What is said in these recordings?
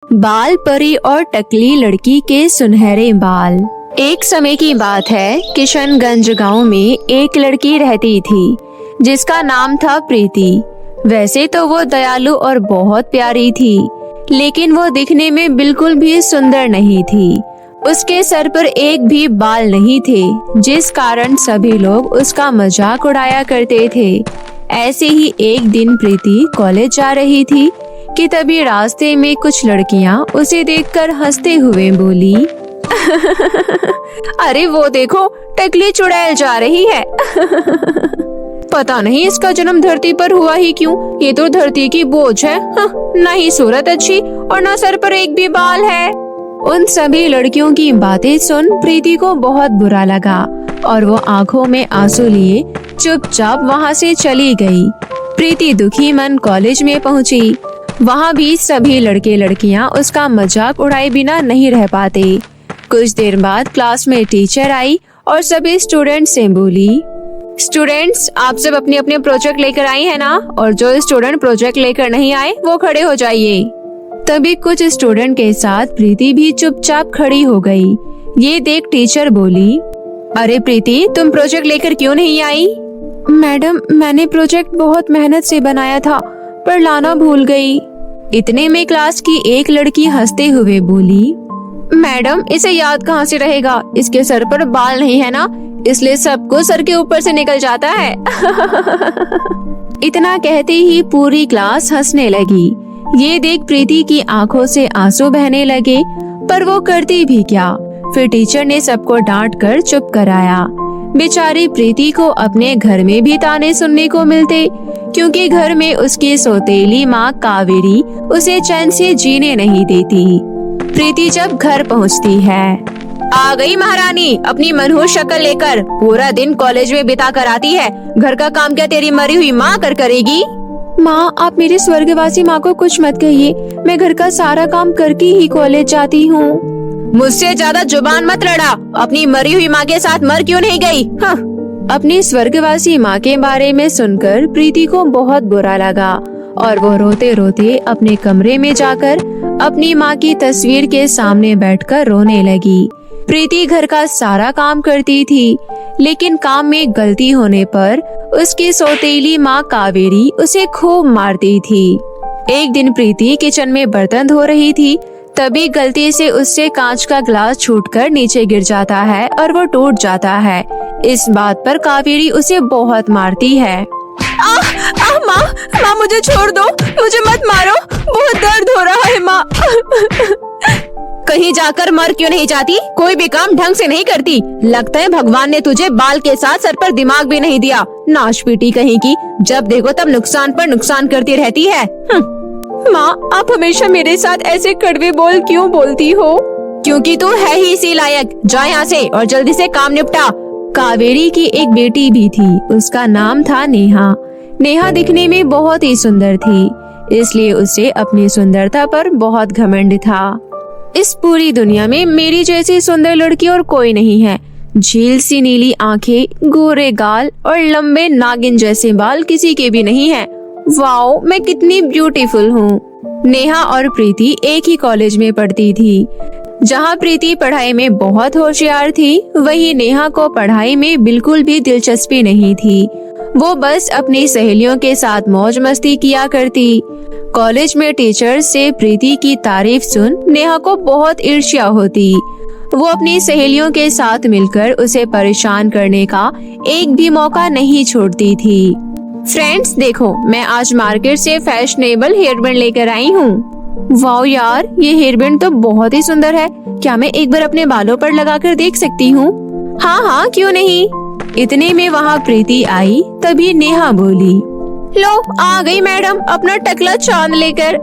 बाल परी और टकली लड़की के सुनहरे बाल। एक समय की बात है, किशनगंज गांव में एक लड़की रहती थी जिसका नाम था प्रीति। वैसे तो वो दयालु और बहुत प्यारी थी, लेकिन वो दिखने में बिल्कुल भी सुंदर नहीं थी। उसके सर पर एक भी बाल नहीं थे, जिस कारण सभी लोग उसका मजाक उड़ाया करते थे। ऐसे ही एक दिन प्रीति कॉलेज जा रही थी कि तभी रास्ते में कुछ लड़कियां उसे देखकर हंसते हुए बोली, अरे वो देखो, टकली चुड़ैल जा रही है। पता नहीं इसका जन्म धरती पर हुआ ही क्यों, ये तो धरती की बोझ है। ना ही सूरत अच्छी और ना सर पर एक भी बाल है। उन सभी लड़कियों की बातें सुन प्रीति को बहुत बुरा लगा और वो आंखों में आंसू लिए चुपचाप वहाँ से चली गई। प्रीति दुखी मन कॉलेज में पहुँची। वहाँ भी सभी लड़के लड़कियाँ उसका मजाक उड़ाए बिना नहीं रह पाते। कुछ देर बाद क्लास में टीचर आई और सभी स्टूडेंट्स से बोली, स्टूडेंट्स, आप सब अपने अपने प्रोजेक्ट लेकर आई है ना, और जो स्टूडेंट प्रोजेक्ट लेकर नहीं आए वो खड़े हो जाइए। तभी कुछ स्टूडेंट के साथ प्रीति भी चुपचाप खड़ी हो गई। ये देख टीचर बोली, अरे प्रीति, तुम प्रोजेक्ट लेकर क्यों नहीं आई? मैडम, मैंने प्रोजेक्ट बहुत मेहनत से बनाया था पर लाना भूल गई। इतने में क्लास की एक लड़की हंसते हुए बोली, मैडम, इसे याद कहाँ से रहेगा, इसके सर पर बाल नहीं है ना, इसलिए सबको सर के ऊपर से निकल जाता है। इतना कहते ही पूरी क्लास हंसने लगी। ये देख प्रीति की आंखों से आंसू बहने लगे, पर वो करती भी क्या। फिर टीचर ने सबको डांट कर चुप कराया। बेचारी प्रीति को अपने घर में भी ताने सुनने को मिलते, क्योंकि घर में उसकी सौतेली माँ कावेरी उसे चैन से जीने नहीं देती। प्रीति जब घर पहुँचती है, आ गई महारानी अपनी मनहूस शक्ल लेकर, पूरा दिन कॉलेज में बिता कर आती है, घर का काम क्या तेरी मरी हुई माँ कर करेगी? माँ, आप मेरी स्वर्गवासी माँ को कुछ मत कहिए, मैं घर का सारा काम करके ही कॉलेज जाती हूँ। मुझसे ज्यादा जुबान मत लड़ा, अपनी मरी हुई माँ के साथ मर क्यों नहीं गई? अपनी स्वर्गवासी माँ के बारे में सुनकर प्रीति को बहुत बुरा लगा और वो रोते रोते अपने कमरे में जाकर अपनी माँ की तस्वीर के सामने बैठकर रोने लगी। प्रीति घर का सारा काम करती थी, लेकिन काम में गलती होने पर उसकी सौतेली माँ कावेरी उसे खूब मारती थी। एक दिन प्रीति किचन में बर्तन धो रही थी, तभी गलती से उससे कांच का ग्लास छूटकर नीचे गिर जाता है और वो टूट जाता है। इस बात पर कावेरी उसे बहुत मारती है। माँ, मुझे छोड़ दो, मुझे मत मारो, बहुत दर्द हो रहा है माँ। कहीं जाकर मर क्यों नहीं जाती? कोई भी काम ढंग से नहीं करती। लगता है भगवान ने तुझे बाल के साथ सर पर दिमाग भी नहीं दिया। नाशपीटी कहीं की, जब देखो तब नुकसान पर नुकसान करती रहती है। माँ, आप हमेशा मेरे साथ ऐसे कड़वे बोल क्यों बोलती हो? क्योंकि तू है ही इसी लायक। जा यहाँ से और जल्दी से काम निपटा। कावेरी की एक बेटी भी थी, उसका नाम था नेहा। नेहा दिखने में बहुत ही सुंदर थी, इसलिए उसे अपनी सुंदरता पर बहुत घमंड था। इस पूरी दुनिया में मेरी जैसी सुंदर लड़की और कोई नहीं है। झील सी नीली आंखें, गोरे गाल और लंबे नागिन जैसे बाल किसी के भी नहीं है। वाओ, मैं कितनी ब्यूटीफुल हूँ। नेहा और प्रीति एक ही कॉलेज में पढ़ती थी। जहाँ प्रीति पढ़ाई में बहुत होशियार थी, वहीं नेहा को पढ़ाई में बिल्कुल भी दिलचस्पी नहीं थी। वो बस अपनी सहेलियों के साथ मौज मस्ती किया करती। कॉलेज में टीचर से प्रीति की तारीफ सुन नेहा को बहुत ईर्ष्या होती। वो अपनी सहेलियों के साथ मिलकर उसे परेशान करने का एक भी मौका नहीं छोड़ती थी। फ्रेंड्स, देखो, मैं आज मार्केट से फैशनेबल हेयरबैंड लेकर आई हूँ। वाओ यार, ये हेयरबैंड तो बहुत ही सुंदर है। क्या मैं एक बार अपने बालों पर लगाकर देख सकती हूँ? हाँ, क्यों नहीं। इतने में वहाँ प्रीति आई। तभी नेहा बोली, लो आ गई मैडम अपना टकला चांद लेकर।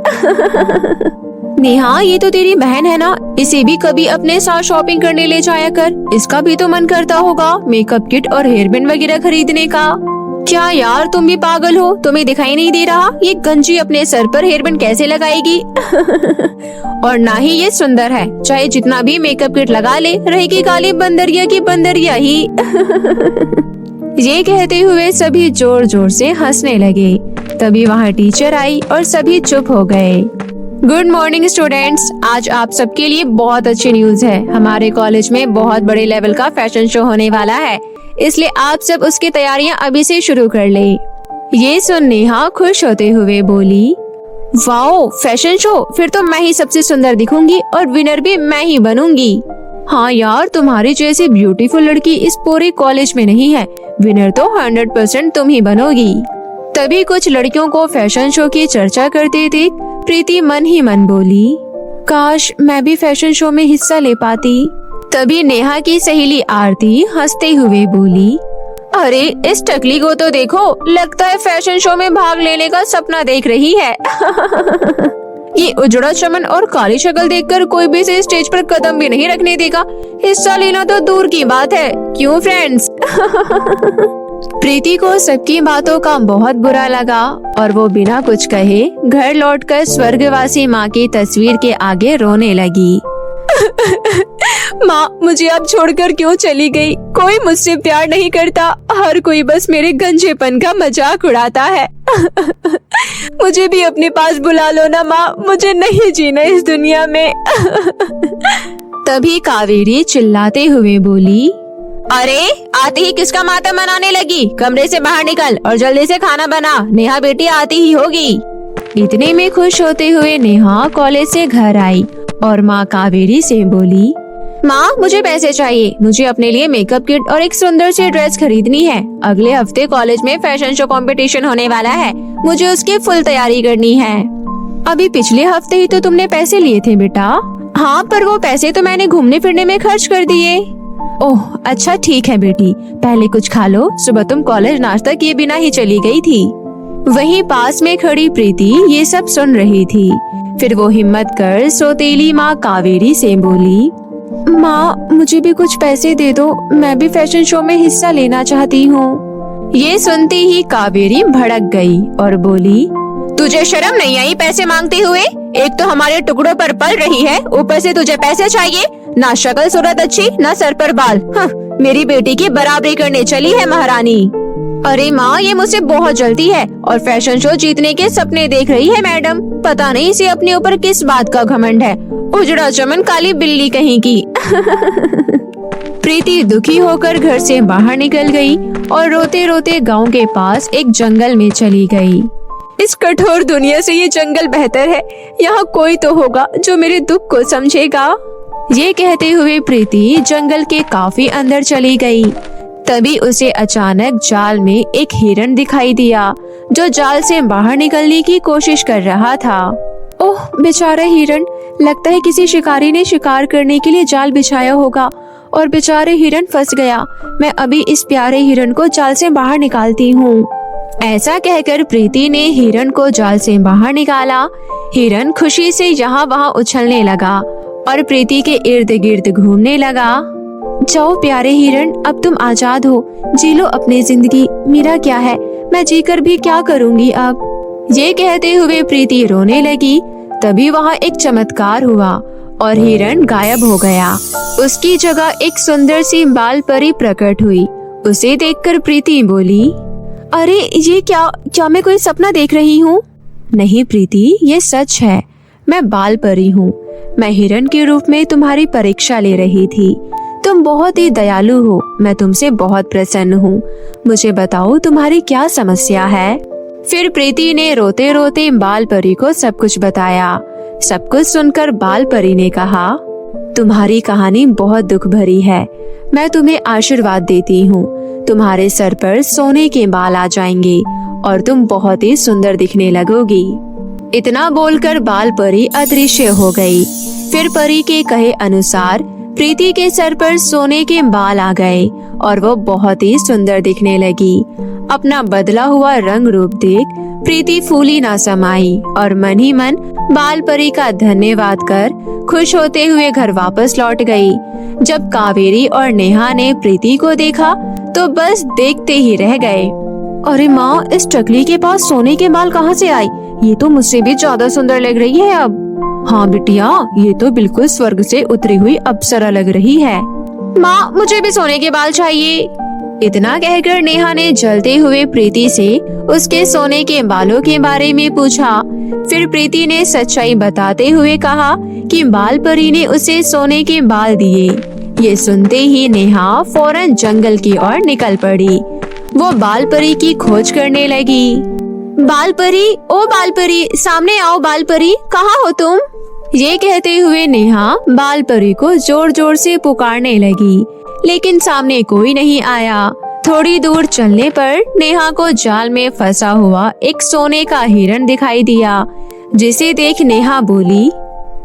नेहा, ये तो तेरी बहन है ना, इसे भी कभी अपने साथ शॉपिंग करने ले जाया कर। इसका भी तो मन करता होगा मेकअप किट और हेयरबैंड वगैरह खरीदने का। क्या यार, तुम भी पागल हो? तुम्हें दिखाई नहीं दे रहा? ये गंजी अपने सर पर हेयरबैंड कैसे लगाएगी? और ना ही ये सुंदर है, चाहे जितना भी मेकअप किट लगा ले, रहेगी काली बंदरिया की बंदरिया ही। ये कहते हुए सभी जोर जोर से हंसने लगे। तभी वहाँ टीचर आई और सभी चुप हो गए। Good morning students. आज आप सबके लिए बहुत अच्छी न्यूज है। हमारे कॉलेज में बहुत बड़े लेवल का फैशन शो होने वाला है, इसलिए आप सब उसकी तैयारियां अभी से शुरू कर ले। ये सुन नेहा खुश होते हुए बोली, वाओ फैशन शो, फिर तो मैं ही सबसे सुंदर दिखूंगी और विनर भी मैं ही बनूंगी। हाँ यार, तुम्हारी जैसी ब्यूटीफुल लड़की इस पूरे कॉलेज में नहीं है, विनर तो 100% तुम ही बनोगी। तभी कुछ लड़कियों को फैशन शो की चर्चा करते देख प्रीति मन ही मन बोली, काश मैं भी फैशन शो में हिस्सा ले पाती। तभी नेहा की सहेली आरती हंसते हुए बोली, अरे इस टकली को तो देखो, लगता है फैशन शो में भाग लेने का सपना देख रही है। ये उजड़ा चमन और काली शक्ल देखकर कोई भी इसे स्टेज पर कदम भी नहीं रखने देगा, हिस्सा लेना तो दूर की बात है, क्यों फ्रेंड्स? प्रीति को सबकी बातों का बहुत बुरा लगा और वो बिना कुछ कहे घर लौटकर स्वर्गवासी माँ की तस्वीर के आगे रोने लगी। माँ, मुझे अब छोड़कर क्यों चली गई? कोई मुझसे प्यार नहीं करता, हर कोई बस मेरे गंजेपन का मजाक उड़ाता है। मुझे भी अपने पास बुला लो ना माँ, मुझे नहीं जीना इस दुनिया में। तभी कावेरी चिल्लाते हुए बोली, अरे आते ही किसका माता मनाने लगी? कमरे से बाहर निकल और जल्दी से खाना बना, नेहा बेटी आती ही होगी। इतने में खुश होते हुए नेहा कॉलेज से घर आई और माँ कावेरी से बोली, माँ मुझे पैसे चाहिए, मुझे अपने लिए मेकअप किट और एक सुंदर सी ड्रेस खरीदनी है। अगले हफ्ते कॉलेज में फैशन शो कंपटीशन होने वाला है, मुझे उसकी फुल तैयारी करनी है। अभी पिछले हफ्ते ही तो तुमने पैसे लिए थे बेटा। हाँ, पर वो पैसे तो मैंने घूमने फिरने में खर्च कर दिए। ओह अच्छा ठीक है बेटी, पहले कुछ खा लो, सुबह तुम कॉलेज नाश्ता किए बिना ही चली गई थी। वहीं पास में खड़ी प्रीति ये सब सुन रही थी। फिर वो हिम्मत कर सौतेली माँ कावेरी से बोली, माँ मुझे भी कुछ पैसे दे दो, मैं भी फैशन शो में हिस्सा लेना चाहती हूँ। ये सुनते ही कावेरी भड़क गई और बोली, तुझे शर्म नहीं आई पैसे मांगते हुए? एक तो हमारे टुकड़ों पर पल रही है, ऊपर से तुझे पैसे चाहिए? ना शक्ल सूरत अच्छी, ना सर पर बाल। मेरी बेटी की बराबरी करने चली है महारानी। अरे माँ, ये मुझसे बहुत जल्दी है और फैशन शो जीतने के सपने देख रही है मैडम। पता नहीं इसे अपने ऊपर किस बात का घमंड है, उजड़ा चमन काली बिल्ली कहीं की। प्रीति दुखी होकर घर से बाहर निकल गई और रोते रोते गांव के पास एक जंगल में चली गई। इस कठोर दुनिया से ये जंगल बेहतर है, यहाँ कोई तो होगा जो मेरे दुख को समझेगा। ये कहते हुए प्रीति जंगल के काफी अंदर चली गई। तभी उसे अचानक जाल में एक हिरण दिखाई दिया जो जाल से बाहर निकलने की कोशिश कर रहा था। ओह बेचारा हिरण, लगता है किसी शिकारी ने शिकार करने के लिए जाल बिछाया होगा और बेचारे हिरण फंस गया। मैं अभी इस प्यारे हिरण को जाल से बाहर निकालती हूँ। ऐसा कहकर प्रीति ने हिरण को जाल से बाहर निकाला। हिरण खुशी से यहाँ वहाँ उछलने लगा और प्रीति के इर्द गिर्द घूमने लगा। जाओ प्यारे हिरण, अब तुम आजाद हो, जी लो अपनी जिंदगी, मेरा क्या है, मैं जीकर भी क्या करूँगी अब। ये कहते हुए प्रीति रोने लगी। तभी वहाँ एक चमत्कार हुआ और हिरण गायब हो गया। उसकी जगह एक सुंदर सी बाल परी प्रकट हुई। उसे देखकर प्रीति बोली, अरे ये क्या मैं कोई सपना देख रही हूँ? नहीं प्रीति, ये सच है, मैं बाल परी हूँ। मैं हिरण के रूप में तुम्हारी परीक्षा ले रही थी। तुम बहुत ही दयालु हो, मैं तुमसे बहुत प्रसन्न हूँ। मुझे बताओ तुम्हारी क्या समस्या है? फिर प्रीति ने रोते रोते बाल परी को सब कुछ बताया। सब कुछ सुनकर बाल परी ने कहा, तुम्हारी कहानी बहुत दुख भरी है, मैं तुम्हें आशीर्वाद देती हूँ। तुम्हारे सर पर सोने के बाल आ जाएंगे और तुम बहुत ही सुंदर दिखने लगोगी। इतना बोलकर बाल परी अदृश्य हो गई। फिर परी के कहे अनुसार प्रीति के सर पर सोने के बाल आ गए और वो बहुत ही सुंदर दिखने लगी। अपना बदला हुआ रंग रूप देख प्रीति फूली ना समाई और मन ही मन बाल परी का धन्यवाद कर खुश होते हुए घर वापस लौट गई। जब कावेरी और नेहा ने प्रीति को देखा तो बस देखते ही रह गए। अरे माँ, इस टकली के पास सोने के बाल कहाँ से आए? ये तो मुझसे भी ज्यादा सुंदर लग रही है अब। हाँ बिटिया, ये तो बिल्कुल स्वर्ग से उतरी हुई अप्सरा लग रही है। माँ, मुझे भी सोने के बाल चाहिए। इतना कहकर नेहा ने जलते हुए प्रीति से उसके सोने के बालों के बारे में पूछा। फिर प्रीति ने सच्चाई बताते हुए कहा कि बाल परी ने उसे सोने के बाल दिए। ये सुनते ही नेहा फौरन जंगल की ओर निकल पड़ी। वो बाल परी की खोज करने लगी। बाल परी, ओ बाल परी, सामने आओ बाल परी, कहाँ हो तुम? ये कहते हुए नेहा बाल परी को जोर जोर से पुकारने लगी, लेकिन सामने कोई नहीं आया। थोड़ी दूर चलने पर नेहा को जाल में फंसा हुआ एक सोने का हिरण दिखाई दिया, जिसे देख नेहा बोली,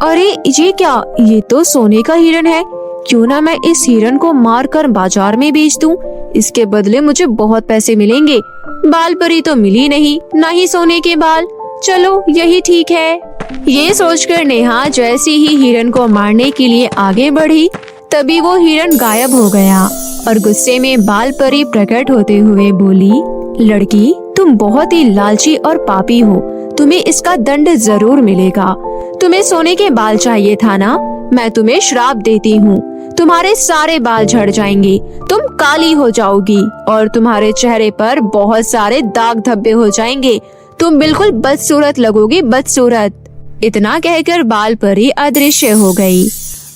अरे ये क्या, ये तो सोने का हिरण है। क्यों ना मैं इस हिरण को मार कर बाजार में बेच दूं, इसके बदले मुझे बहुत पैसे मिलेंगे। बाल परी तो मिली नहीं, ना ही सोने के बाल, चलो यही ठीक है। ये सोचकर नेहा जैसे ही हिरण को मारने के लिए आगे बढ़ी, तभी वो हिरण गायब हो गया और गुस्से में बाल परी प्रकट होते हुए बोली, लड़की, तुम बहुत ही लालची और पापी हो, तुम्हें इसका दंड जरूर मिलेगा। तुम्हें सोने के बाल चाहिए था ना, मैं तुम्हें श्राप देती हूँ, तुम्हारे सारे बाल झड़ जाएंगे, तुम काली हो जाओगी और तुम्हारे चेहरे पर बहुत सारे दाग धब्बे हो जाएंगे, तुम बिल्कुल बदसूरत लगोगी, बदसूरत। इतना कहकर बाल परी अदृश्य हो गई।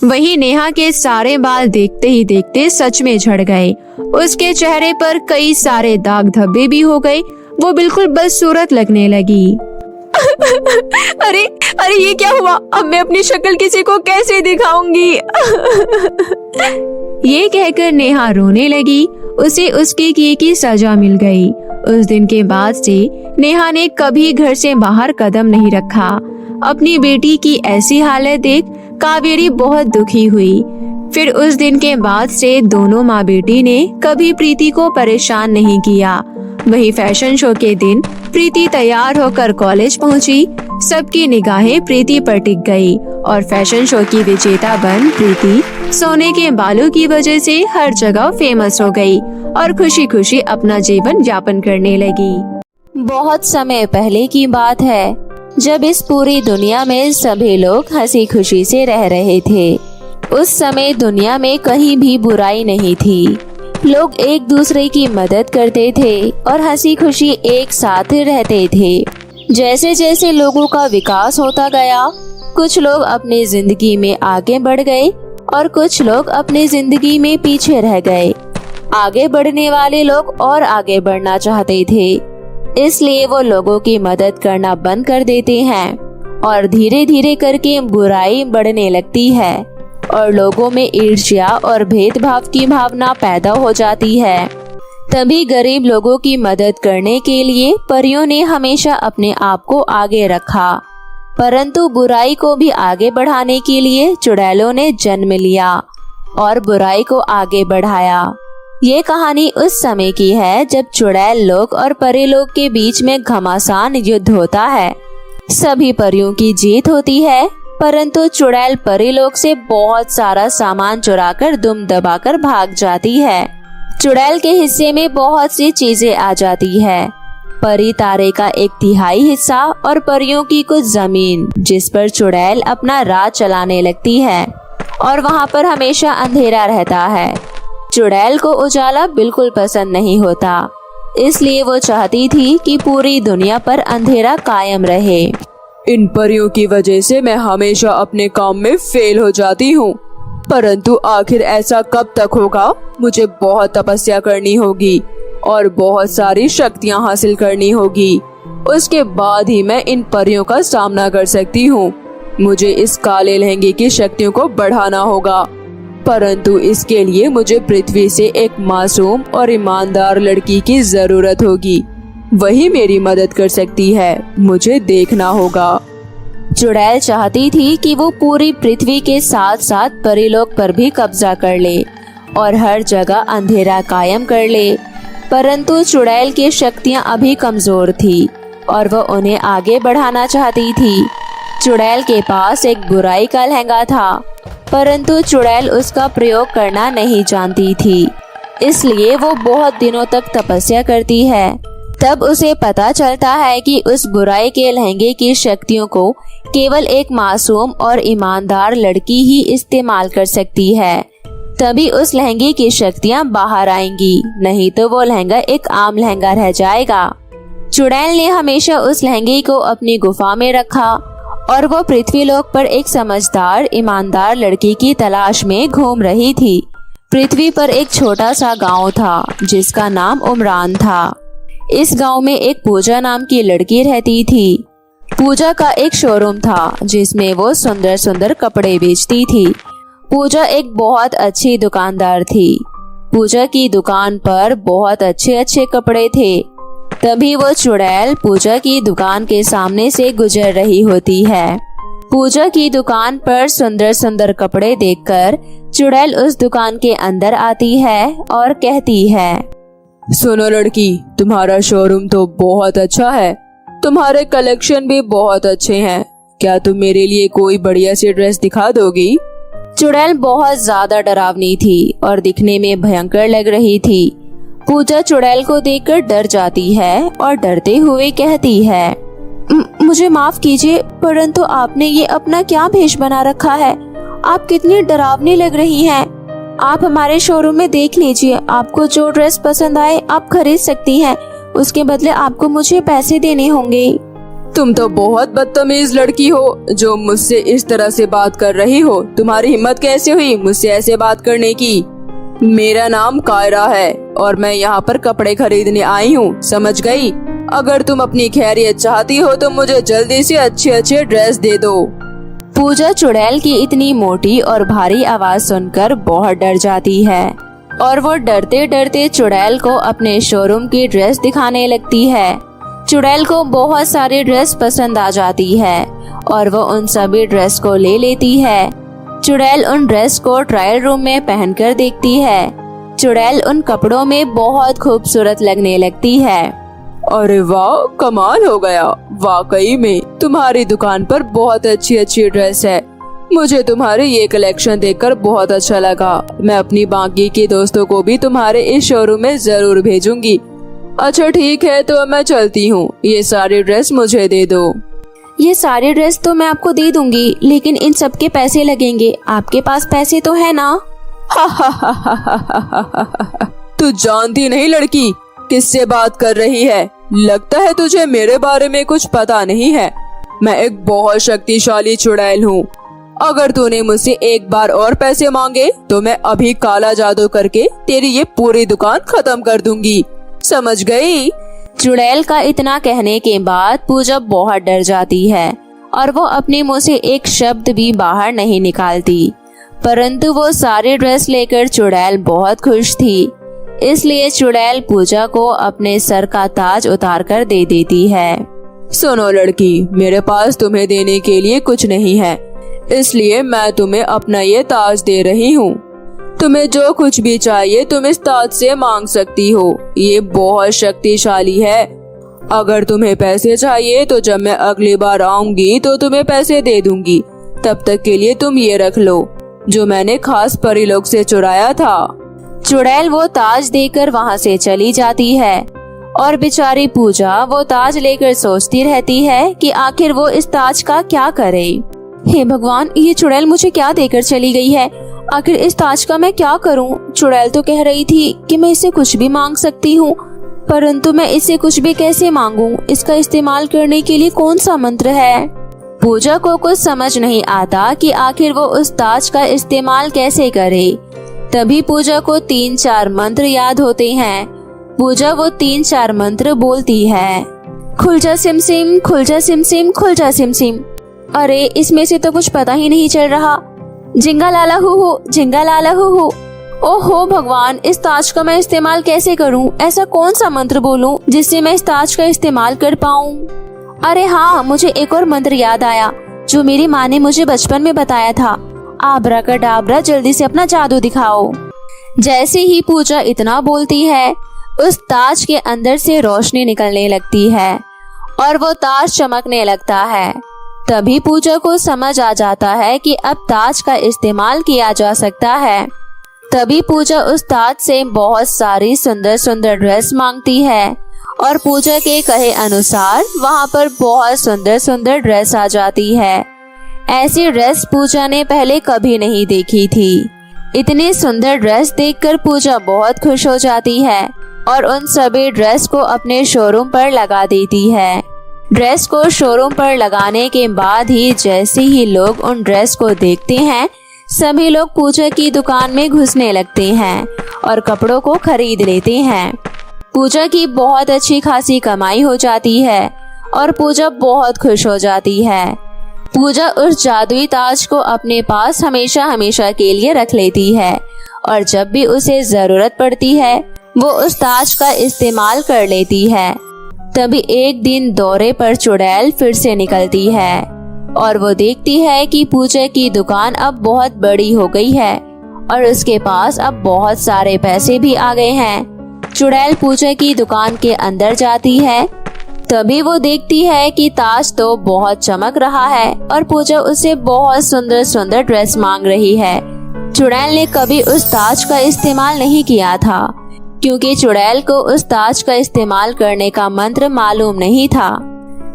वहीं नेहा के सारे बाल देखते ही देखते सच में झड़ गए। उसके चेहरे पर कई सारे दाग धब्बे भी हो गए, वो बिल्कुल बदसूरत लगने लगी। अरे अरे ये क्या हुआ, अब मैं अपनी शक्ल किसी को कैसे दिखाऊंगी? ये कहकर नेहा रोने लगी। उसे उसके किए की सजा मिल गई। उस दिन के बाद से नेहा ने कभी घर से बाहर कदम नहीं रखा। अपनी बेटी की ऐसी हालत देख कावेरी बहुत दुखी हुई। फिर उस दिन के बाद से दोनों माँ बेटी ने कभी प्रीति को परेशान नहीं किया। वही फैशन शो के दिन प्रीति तैयार होकर कॉलेज पहुंची। सबकी निगाहें प्रीति पर टिक गई और फैशन शो की विजेता बन प्रीति सोने के बालों की वजह से हर जगह फेमस हो गई और खुशी खुशी अपना जीवन यापन करने लगी। बहुत समय पहले की बात है, जब इस पूरी दुनिया में सभी लोग हंसी खुशी से रह रहे थे। उस समय दुनिया में कहीं भी बुराई नहीं थी। लोग एक दूसरे की मदद करते थे और हंसी खुशी एक साथ रहते थे। जैसे जैसे लोगों का विकास होता गया, कुछ लोग अपनी जिंदगी में आगे बढ़ गए और कुछ लोग अपनी जिंदगी में पीछे रह गए। आगे बढ़ने वाले लोग और आगे बढ़ना चाहते थे, इसलिए वो लोगों की मदद करना बंद कर देते हैं और धीरे धीरे करके बुराई बढ़ने लगती है और लोगों में ईर्ष्या और भेदभाव की भावना पैदा हो जाती है। तभी गरीब लोगों की मदद करने के लिए परियों ने हमेशा अपने आप को आगे रखा, परंतु बुराई को भी आगे बढ़ाने के लिए चुड़ैलों ने जन्म लिया और बुराई को आगे बढ़ाया। ये कहानी उस समय की है जब चुड़ैल लोग और परी लोग के बीच में घमासान युद्ध होता है। सभी परियों की जीत होती है, परंतु चुड़ैल परी लोग से बहुत सारा सामान चुराकर दुम दबाकर भाग जाती है। चुड़ैल के हिस्से में बहुत सी चीजें आ जाती है, परी तारे का 1/3 हिस्सा और परियों की कुछ जमीन, जिस पर चुड़ैल अपना राज चलाने लगती है और वहाँ पर हमेशा अंधेरा रहता है। चुड़ैल को उजाला बिल्कुल पसंद नहीं होता, इसलिए वो चाहती थी कि पूरी दुनिया पर अंधेरा कायम रहे। इन परियों की वजह से मैं हमेशा अपने काम में फेल हो जाती हूँ, परंतु आखिर ऐसा कब तक होगा? मुझे बहुत तपस्या करनी होगी और बहुत सारी शक्तियाँ हासिल करनी होगी, उसके बाद ही मैं इन परियों का सामना कर सकती हूँ। मुझे इस काले लहंगे की शक्तियों को बढ़ाना होगा, परंतु इसके लिए मुझे पृथ्वी से एक मासूम और ईमानदार लड़की की जरूरत होगी। वही मेरी मदद कर सकती है, मुझे देखना होगा। चुड़ैल चाहती थी कि वो पूरी पृथ्वी के साथ साथ परीलोक पर भी कब्जा कर ले और हर जगह अंधेरा कायम कर ले, परंतु चुड़ैल की शक्तियां अभी कमजोर थी और वो उन्हें आगे बढ़ाना चाहती थी। चुड़ैल के पास एक बुराई का लहंगा था, परंतु चुड़ैल उसका प्रयोग करना नहीं जानती थी, इसलिए वो बहुत दिनों तक तपस्या करती है। तब उसे पता चलता है कि उस बुराई के लहंगे की शक्तियों को केवल एक मासूम और ईमानदार लड़की ही इस्तेमाल कर सकती है। तभी उस लहंगे की शक्तियाँ बाहर आएंगी, नहीं तो वो लहंगा एक आम लहंगा रह जाएगा। चुड़ैल ने हमेशा उस लहंगे को अपनी गुफा में रखा और वो पृथ्वीलोक पर एक समझदार ईमानदार लड़की की तलाश में घूम रही थी। पृथ्वी पर एक छोटा सा गांव था जिसका नाम उमरान था। इस गांव में एक पूजा नाम की लड़की रहती थी। पूजा का एक शोरूम था जिसमें वो सुंदर सुंदर कपड़े बेचती थी। पूजा एक बहुत अच्छी दुकानदार थी। पूजा की दुकान पर बहुत अच्छे अच्छे कपड़े थे। तभी वो चुड़ैल पूजा की दुकान के सामने से गुजर रही होती है। पूजा की दुकान पर सुंदर सुंदर कपड़े देखकर चुड़ैल उस दुकान के अंदर आती है और कहती है, सुनो लड़की, तुम्हारा शोरूम तो बहुत अच्छा है, तुम्हारे कलेक्शन भी बहुत अच्छे हैं। क्या तुम मेरे लिए कोई बढ़िया सी ड्रेस दिखा दोगी? चुड़ैल बहुत ज्यादा डरावनी थी और दिखने में भयंकर लग रही थी। पूजा चुड़ैल को देखकर डर जाती है और डरते हुए कहती है, मुझे माफ कीजिए, परंतु आपने ये अपना क्या भेष बना रखा है? आप कितनी डरावनी लग रही हैं। आप हमारे शोरूम में देख लीजिए, आपको जो ड्रेस पसंद आए आप खरीद सकती हैं। उसके बदले आपको मुझे पैसे देने होंगे। तुम तो बहुत बदतमीज लड़की हो जो मुझसे इस तरह से बात कर रही हो। तुम्हारी हिम्मत कैसे हुई मुझसे ऐसे बात करने की? मेरा नाम कायरा है और मैं यहाँ पर कपड़े खरीदने आई हूँ, समझ गई? अगर तुम अपनी खैरियत चाहती हो तो मुझे जल्दी से अच्छे अच्छे ड्रेस दे दो। पूजा चुड़ैल की इतनी मोटी और भारी आवाज सुनकर बहुत डर जाती है और वो डरते डरते चुड़ैल को अपने शोरूम की ड्रेस दिखाने लगती है। चुड़ैल को बहुत सारी ड्रेस पसंद आ जाती है और वो उन सभी ड्रेस को ले लेती है। चुड़ैल उन ड्रेस को ट्रायल रूम में पहनकर देखती है। चुड़ैल उन कपड़ों में बहुत खूबसूरत लगने लगती है। अरे वाह, कमाल हो गया। वाकई में तुम्हारी दुकान पर बहुत अच्छी अच्छी ड्रेस है। मुझे तुम्हारे ये कलेक्शन देखकर बहुत अच्छा लगा। मैं अपनी बाकी के दोस्तों को भी तुम्हारे इस शोरूम में जरूर भेजूंगी। अच्छा ठीक है, तो मैं चलती हूँ। ये सारी ड्रेस मुझे दे दो। ये सारी ड्रेस तो मैं आपको दे दूंगी, लेकिन इन सब के पैसे लगेंगे। आपके पास पैसे तो है ना? तू जानती नहीं लड़की किससे बात कर रही है? लगता है तुझे मेरे बारे में कुछ पता नहीं है। मैं एक बहुत शक्तिशाली चुड़ैल हूँ। अगर तूने मुझसे एक बार और पैसे मांगे तो मैं अभी काला जादू करके तेरी ये पूरी दुकान खत्म कर दूंगी, समझ गई? चुड़ैल का इतना कहने के बाद पूजा बहुत डर जाती है और वो अपने मुंह से एक शब्द भी बाहर नहीं निकालती। परंतु वो सारी ड्रेस लेकर चुड़ैल बहुत खुश थी। इसलिए चुड़ैल पूजा को अपने सर का ताज उतार कर दे देती है। सुनो लड़की, मेरे पास तुम्हें देने के लिए कुछ नहीं है, इसलिए मैं तुम्हें अपना ये ताज दे रही हूँ। तुम्हें जो कुछ भी चाहिए तुम इस ताज से मांग सकती हो। ये बहुत शक्तिशाली है। अगर तुम्हें पैसे चाहिए तो जब मैं अगली बार आऊंगी तो तुम्हें पैसे दे दूंगी। तब तक के लिए तुम ये रख लो जो मैंने खास परीलोक से चुराया था। चुड़ैल वो ताज देकर वहाँ से चली जाती है और बेचारी पूजा वो ताज लेकर सोचती रहती है कि आखिर वो इस ताज का क्या करे। हे भगवान, ये चुड़ैल मुझे क्या देकर चली गई है? आखिर इस ताज का मैं क्या करूं? चुड़ैल तो कह रही थी कि मैं इससे कुछ भी मांग सकती हूँ, परंतु मैं इससे कुछ भी कैसे मांगूं? इसका इस्तेमाल करने के लिए कौन सा मंत्र है? पूजा को कुछ समझ नहीं आता कि आखिर वो उस ताज का इस्तेमाल कैसे करे। तभी पूजा को 3-4 मंत्र याद होते हैं। पूजा वो 3-4 मंत्र बोलती है। खुल जा सिम सिम, खुल जा सिम सिम, खुल जा सिम सिम। अरे इसमें से तो कुछ पता ही नहीं चल रहा। झिंगा लाला हु, झिंगा लाला हु। ओहो भगवान, इस ताज का मैं इस्तेमाल कैसे करूं? ऐसा कौन सा मंत्र बोलूं जिससे मैं इस ताज का इस्तेमाल कर पाऊं? अरे हाँ, मुझे एक और मंत्र याद आया जो मेरी माँ ने मुझे बचपन में बताया था। आबरा का डाबरा, जल्दी से अपना जादू दिखाओ। जैसे ही पूजा इतना बोलती है उस ताज के अंदर से रोशनी निकलने लगती है और वो ताज चमकने लगता है। तभी पूजा को समझ आ जाता है कि अब ताज का इस्तेमाल किया जा सकता है। तभी पूजा उस ताज से बहुत सारी सुंदर सुंदर ड्रेस मांगती है और पूजा के कहे अनुसार वहाँ पर बहुत सुंदर सुंदर ड्रेस आ जाती है। ऐसी ड्रेस पूजा ने पहले कभी नहीं देखी थी, इतनी सुंदर ड्रेस देखकर पूजा बहुत खुश हो जाती है और उन सभी ड्रेस को अपने शोरूम पर लगा देती है। ड्रेस को शोरूम पर लगाने के बाद ही जैसे ही लोग उन ड्रेस को देखते हैं, सभी लोग पूजा की दुकान में घुसने लगते हैं और कपड़ों को खरीद लेते हैं। पूजा की बहुत अच्छी खासी कमाई हो जाती है और पूजा बहुत खुश हो जाती है। पूजा उस जादुई ताज को अपने पास हमेशा हमेशा के लिए रख लेती है और जब भी उसे जरूरत पड़ती है वो उस ताज का इस्तेमाल कर लेती है। तभी एक दिन दौरे पर चुड़ैल फिर से निकलती है और वो देखती है कि पूजा की दुकान अब बहुत बड़ी हो गई है और उसके पास अब बहुत सारे पैसे भी आ गए हैं। चुड़ैल पूजा की दुकान के अंदर जाती है। तभी वो देखती है कि ताज तो बहुत चमक रहा है और पूजा उससे बहुत सुंदर सुंदर ड्रेस मांग रही है। चुड़ैल ने कभी उस ताज का इस्तेमाल नहीं किया था क्योंकि चुड़ैल को उस ताज का इस्तेमाल करने का मंत्र मालूम नहीं था।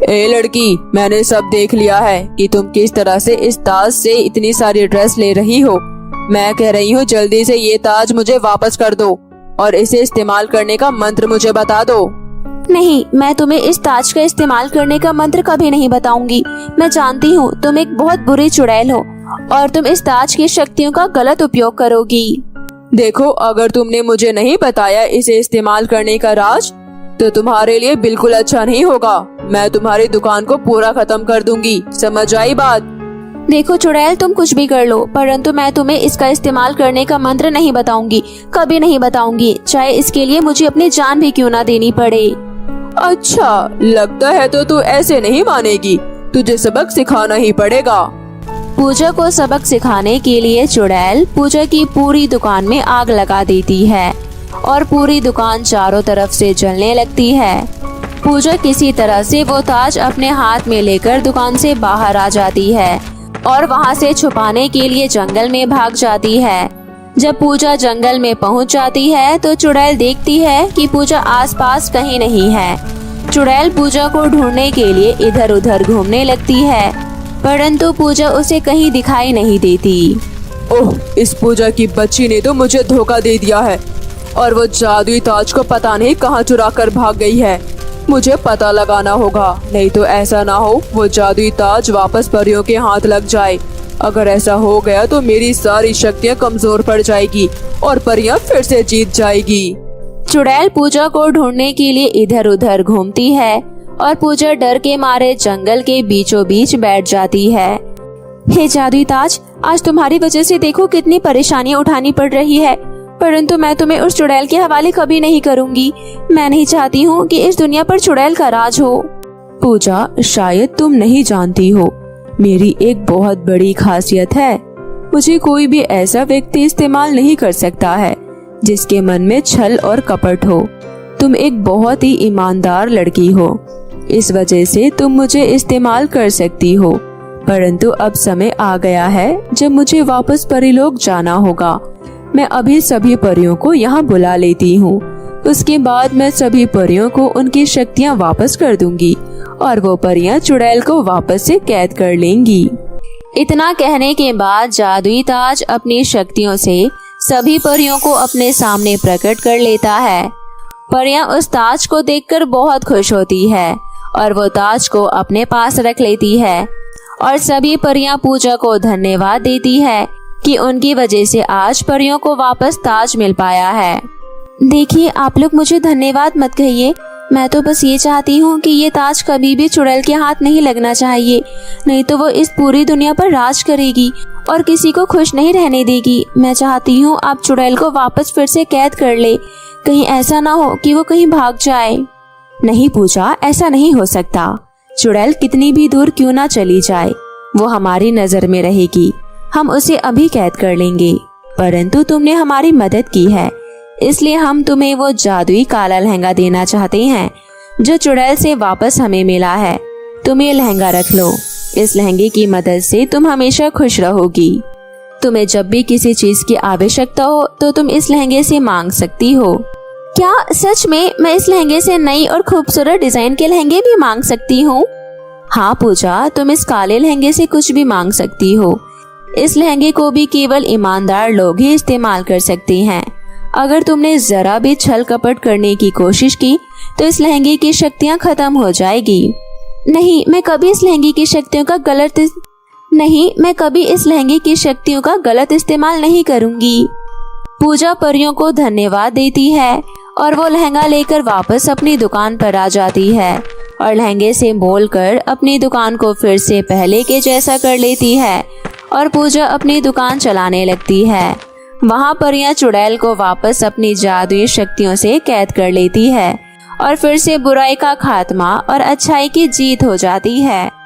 ए लड़की, मैंने सब देख लिया है कि तुम किस तरह से इस ताज से इतनी सारी ड्रेस ले रही हो। मैं कह रही हूँ जल्दी से ये ताज मुझे वापस कर दो और इसे इस्तेमाल करने का मंत्र मुझे बता दो। नहीं, मैं तुम्हें इस ताज का इस्तेमाल करने का मंत्र कभी नहीं बताऊंगी। मैं जानती हूँ तुम एक बहुत बुरी चुड़ैल हो और तुम इस ताज की शक्तियों का गलत उपयोग करोगी। देखो, अगर तुमने मुझे नहीं बताया इसे इस्तेमाल करने का राज तो तुम्हारे लिए बिल्कुल अच्छा नहीं होगा। मैं तुम्हारी दुकान को पूरा खत्म कर दूंगी, समझ आई बात? देखो चुड़ैल, तुम कुछ भी कर लो परंतु मैं तुम्हें इसका इस्तेमाल करने का मंत्र नहीं बताऊंगी, कभी नहीं बताऊंगी, चाहे इसके लिए मुझे अपनी जान भी क्यों ना देनी पड़े। अच्छा, लगता है तो तू ऐसे नहीं मानेगी, तुझे सबक सिखाना ही पड़ेगा। पूजा को सबक सिखाने के लिए चुड़ैल पूजा की पूरी दुकान में आग लगा देती है और पूरी दुकान चारों तरफ से जलने लगती है। पूजा किसी तरह से वो ताज अपने हाथ में लेकर दुकान से बाहर आ जाती है और वहाँ से छुपाने के लिए जंगल में भाग जाती है। जब पूजा जंगल में पहुँच जाती है तो चुड़ैल देखती है कि पूजा आसपास कहीं नहीं है। चुड़ैल पूजा को ढूंढने के लिए इधर उधर घूमने लगती है परंतु पूजा उसे कहीं दिखाई नहीं देती। ओह, इस पूजा की बच्ची ने तो मुझे धोखा दे दिया है और वो जादुई ताज को पता नहीं कहाँ चुरा कर भाग गई है। मुझे पता लगाना होगा, नहीं तो ऐसा ना हो वो जादुई ताज वापस परियों के हाथ लग जाए। अगर ऐसा हो गया तो मेरी सारी शक्तियाँ कमजोर पड़ जाएगी और परियां फिर से जीत जाएगी। चुड़ैल पूजा को ढूंढने के लिए इधर उधर घूमती है और पूजा डर के मारे जंगल के बीचों बीच बैठ जाती है। हे जादुई ताज, आज तुम्हारी वजह से देखो कितनी परेशानियां उठानी पड़ रही है परंतु मैं तुम्हें उस चुड़ैल के हवाले कभी नहीं करूंगी। मैं नहीं चाहती हूँ कि इस दुनिया पर चुड़ैल का राज हो। पूजा, शायद तुम नहीं जानती हो, मेरी एक बहुत बड़ी खासियत है। मुझे कोई भी ऐसा व्यक्ति इस्तेमाल नहीं कर सकता है जिसके मन में छल और कपट हो। तुम एक बहुत ही ईमानदार लड़की हो, इस वजह से तुम मुझे इस्तेमाल कर सकती हो। परंतु अब समय आ गया है जब मुझे वापस परीलोक जाना होगा। मैं अभी सभी परियों को यहाँ बुला लेती हूँ। उसके बाद मैं सभी परियों को उनकी शक्तियाँ वापस कर दूंगी और वो परियां चुड़ैल को वापस से कैद कर लेंगी। इतना कहने के बाद जादुई ताज अपनी शक्तियों से सभी परियों को अपने सामने प्रकट कर लेता है। परियां उस ताज को देखकर बहुत खुश होती है और वो ताज को अपने पास रख लेती है और सभी परियां पूजा को धन्यवाद देती है कि उनकी वजह से आज परियों को वापस ताज मिल पाया है। देखिए, आप लोग मुझे धन्यवाद मत कहिए, मैं तो बस ये चाहती हूँ कि ये ताज कभी भी चुड़ैल के हाथ नहीं लगना चाहिए, नहीं तो वो इस पूरी दुनिया पर राज करेगी और किसी को खुश नहीं रहने देगी। मैं चाहती हूँ आप चुड़ैल को वापस फिर से कैद कर ले, कहीं ऐसा ना हो कि वो कहीं भाग जाए। नहीं पूजा, ऐसा नहीं हो सकता। चुड़ैल कितनी भी दूर क्यों ना चली जाए, वो हमारी नजर में रहेगी। हम उसे अभी कैद कर लेंगे, परंतु तुमने हमारी मदद की है, इसलिए हम तुम्हें वो जादुई काला लहंगा देना चाहते हैं जो चुड़ैल से वापस हमें मिला है। तुम ये लहंगा रख लो, इस लहंगे की मदद से तुम हमेशा खुश रहोगी। तुम्हें जब भी किसी चीज की आवश्यकता हो तो तुम इस लहंगे से मांग सकती हो। क्या सच में मैं इस लहंगे से नई और खूबसूरत डिजाइन के लहंगे भी मांग सकती हूँ? हाँ पूजा, तुम इस काले लहंगे से कुछ भी मांग सकती हो। इस लहंगे को भी केवल ईमानदार लोग ही इस्तेमाल कर सकते हैं। अगर तुमने जरा भी छल कपट करने की कोशिश की तो इस लहंगे की शक्तियाँ खत्म हो जाएगी। नहीं, मैं कभी इस लहंगे की शक्तियों का गलत इस्तेमाल नहीं करूंगी। पूजा परियों को धन्यवाद देती है और वो लहंगा लेकर वापस अपनी दुकान पर आ जाती है और लहंगे से बोलकर अपनी दुकान को फिर से पहले के जैसा कर लेती है और पूजा अपनी दुकान चलाने लगती है। वहाँ परियां चुड़ैल को वापस अपनी जादुई शक्तियों से कैद कर लेती है और फिर से बुराई का खात्मा और अच्छाई की जीत हो जाती है।